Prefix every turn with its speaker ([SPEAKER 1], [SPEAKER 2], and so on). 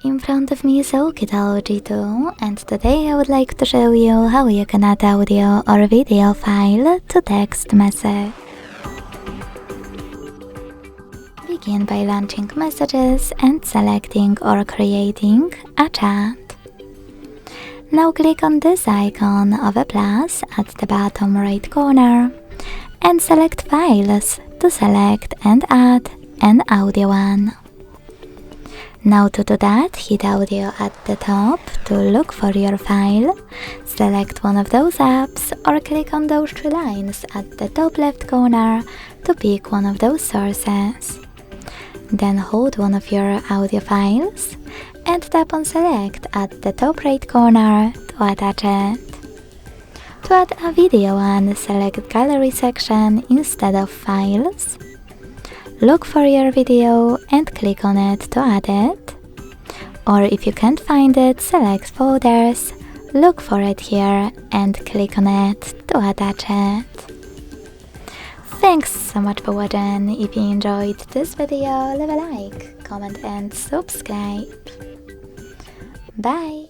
[SPEAKER 1] In front of me is OUKITEL G2, and today I would like to show you how you can add audio or video file to text message. Begin by launching messages and selecting or creating a chat. Now click on this icon of a plus at the bottom right corner and select Files to select and add an audio one. Now to do that, hit Audio at the top to look for your file, select one of those apps or click on those three lines at the top left corner to pick one of those sources. Then hold one of your audio files and tap on Select at the top right corner to attach it. To add a video one, select Gallery section instead of Files. Look for your video and click on it to add it. Or if you can't find it, select Folders, look for it here and click on it to attach it. Thanks so much for watching. If you enjoyed this video, leave a like, comment and subscribe. Bye!